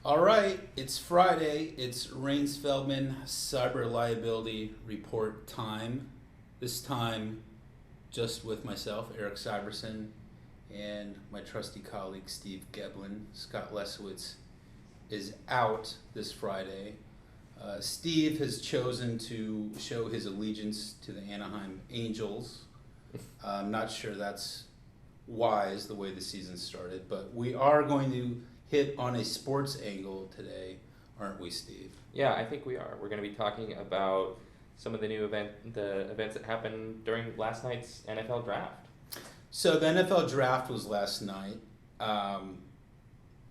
All right, it's Friday. It's Rains Feldman Cyber Liability Report time. This time, just with myself, Eric Cyberson, and my trusty colleague Steve Geblin. Scott Lesowitz is out this Friday. Steve has chosen to show his allegiance to the Anaheim Angels. I'm not sure that's wise the way the season started, but we are going to hit on a sports angle today, aren't we, Steve? Yeah, I think we are. We're going to be talking about some of the events that happened during last night's NFL draft. So the NFL draft was last night. I'm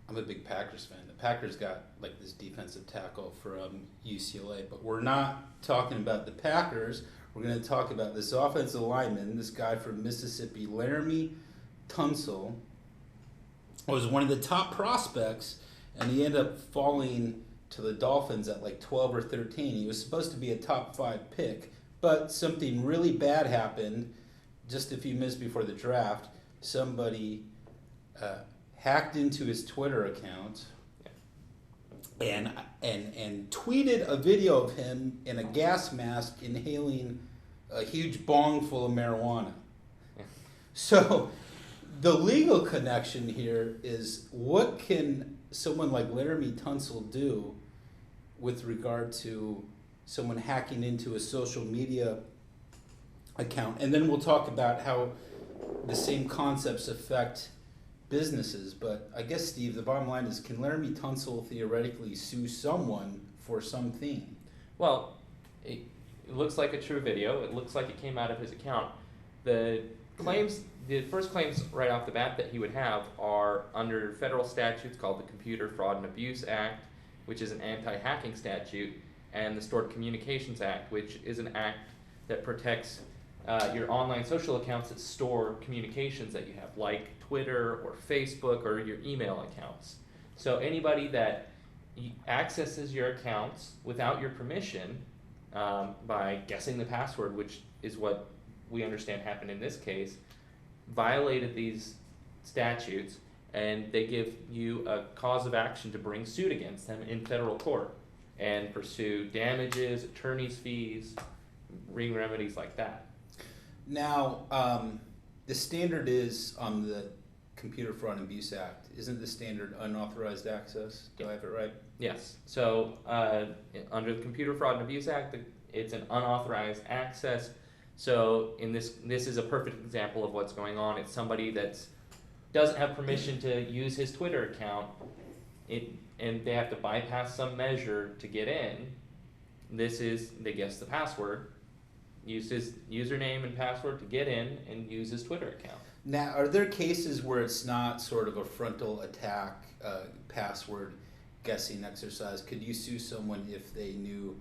a big Packers fan. The Packers got like this defensive tackle from UCLA, but we're not talking about the Packers. We're going to talk about this offensive lineman, this guy from Mississippi, Laremy Tunsil, was one of the top prospects, and he ended up falling to the Dolphins at like 12 or 13. He was supposed to be a top 5 pick, but something really bad happened just a few minutes before the draft. Somebody hacked into his Twitter account and tweeted a video of him in a gas mask inhaling a huge bong full of marijuana. So the legal connection here is, what can someone like Laremy Tunsil do with regard to someone hacking into a social media account? And then we'll talk about how the same concepts affect businesses. But I guess, Steve, the bottom line is, can Laremy Tunsil theoretically sue someone for something? Well, it looks like a true video. It looks like it came out of his account. The first claims right off the bat that he would have are under federal statutes called the Computer Fraud and Abuse Act, which is an anti-hacking statute, and the Stored Communications Act, which is an act that protects your online social accounts that store communications that you have, like Twitter or Facebook or your email accounts. So anybody that accesses your accounts without your permission, by guessing the password, which is what we understand happened in this case, violated these statutes, and they give you a cause of action to bring suit against them in federal court and pursue damages, attorney's fees, ring remedies like that. Now, the standard is on the Computer Fraud and Abuse Act. Isn't the standard unauthorized access? Do I have it right? Yes. So under the Computer Fraud and Abuse Act, it's an unauthorized access. So in this is a perfect example of what's going on. It's somebody that doesn't have permission to use his Twitter account, and they have to bypass some measure to get in. They guess the password, use his username and password to get in, and use his Twitter account. Now, are there cases where it's not sort of a frontal attack, password guessing exercise? Could you sue someone if they knew?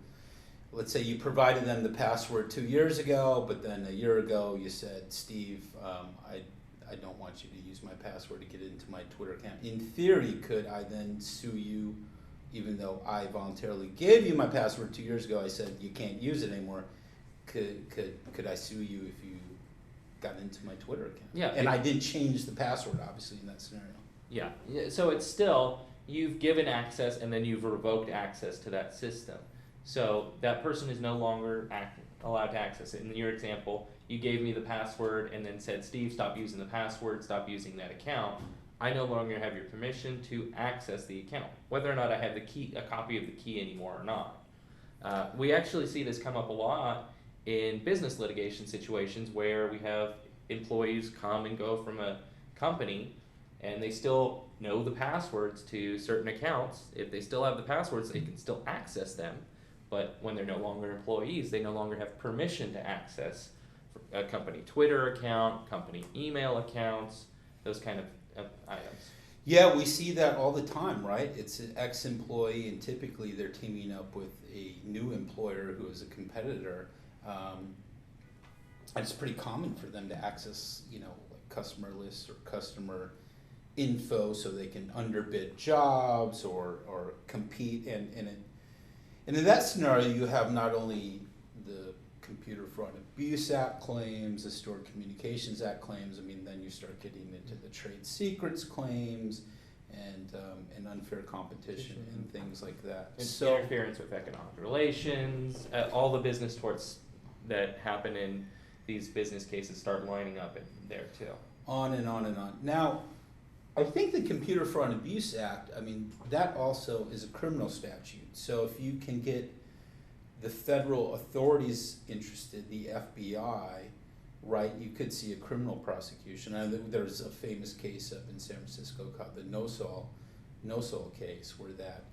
Let's say you provided them the password 2 years ago, but then a year ago you said, Steve, I don't want you to use my password to get into my Twitter account. In theory, could I then sue you, even though I voluntarily gave you my password 2 years ago? I said you can't use it anymore. Could I sue you if you got into my Twitter account? Yeah. And I didn't change the password, obviously, in that scenario. Yeah. So it's still, you've given access and then you've revoked access to that system. So that person is no longer allowed to access it. In your example, you gave me the password and then said, Steve, stop using the password, stop using that account. I no longer have your permission to access the account, whether or not I have a copy of the key anymore or not. We actually see this come up a lot in business litigation situations where we have employees come and go from a company and they still know the passwords to certain accounts. If they still have the passwords, they can still access them. But when they're no longer employees, they no longer have permission to access a company Twitter account, company email accounts, those kind of items. Yeah, we see that all the time, right? It's an ex-employee, and typically they're teaming up with a new employer who is a competitor. And it's pretty common for them to access, like customer lists or customer info so they can underbid jobs or compete. And in that scenario, you have not only the Computer Fraud and Abuse Act claims, the Stored Communications Act claims. I mean, then you start getting into the trade secrets claims and unfair competition and things like that. It's interference with economic relations, all the business torts that happen in these business cases start lining up in there too. On and on and on. Now, I think the Computer Fraud and Abuse Act, I mean, that also is a criminal statute. So if you can get the federal authorities interested, the FBI, right, you could see a criminal prosecution. There's a famous case up in San Francisco called the No-Sol case where that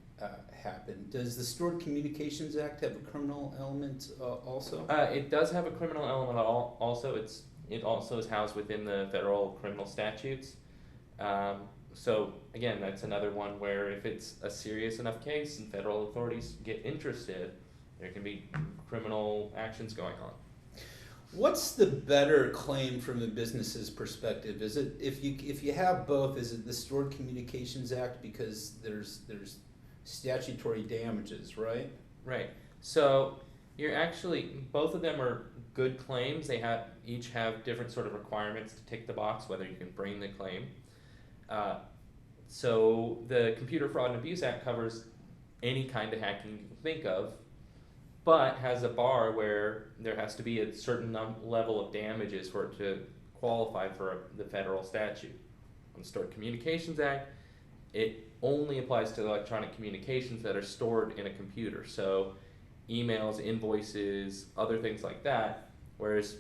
happened. Does the Stored Communications Act have a criminal element also? It does have a criminal element also. It also is housed within the federal criminal statutes. So again, that's another one where if it's a serious enough case and federal authorities get interested, there can be criminal actions going on. What's the better claim from the business's perspective? Is it if you have both? Is it the Stored Communications Act because there's statutory damages, right? Right. So you're actually both of them are good claims. They each have different sort of requirements to tick the box whether you can bring the claim. So the Computer Fraud and Abuse Act covers any kind of hacking you can think of, but has a bar where there has to be a certain level of damages for it to qualify for the federal statute. On the Stored Communications Act, it only applies to electronic communications that are stored in a computer, so emails, invoices, other things like that, whereas,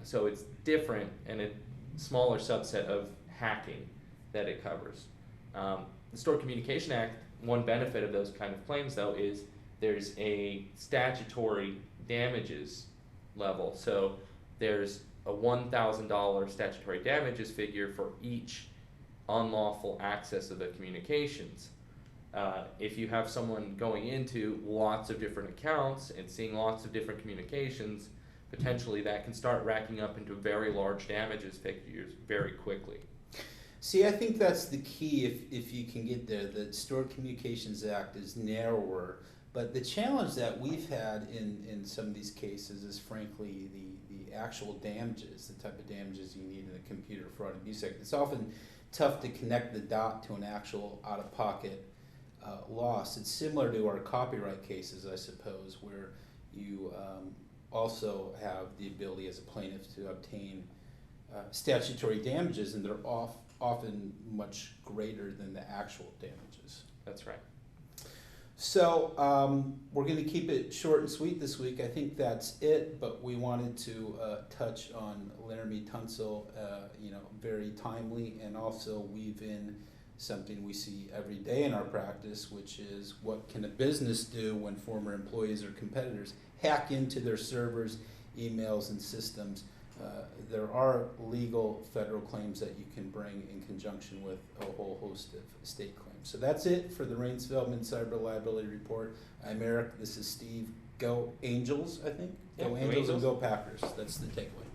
so it's different and a smaller subset of hacking that it covers. The Stored Communication Act, one benefit of those kind of claims though is there's a statutory damages level. So there's a $1,000 statutory damages figure for each unlawful access of the communications. If you have someone going into lots of different accounts and seeing lots of different communications, potentially that can start racking up into very large damages figures very quickly. See, I think that's the key if you can get there. The Stored Communications Act is narrower, but the challenge that we've had in some of these cases is frankly the actual damages, the type of damages you need in the Computer Fraud and Abuse Act. It's often tough to connect the dot to an actual out-of-pocket loss. It's similar to our copyright cases, I suppose, where you also have the ability as a plaintiff to obtain statutory damages, and they're often much greater than the actual damages. That's right. So we're going to keep it short and sweet this week. I think that's it, but we wanted to touch on Laremy Tunsil, very timely, and also weave in something we see every day in our practice, which is what can a business do when former employees or competitors hack into their servers, emails, and systems. There are legal federal claims that you can bring in conjunction with a whole host of state claims. So that's it for the Raines Feldman Cyber Liability Report. I'm Eric. This is Steve. Go Angels, I think. Yeah, go Angels and go Packers. That's the takeaway.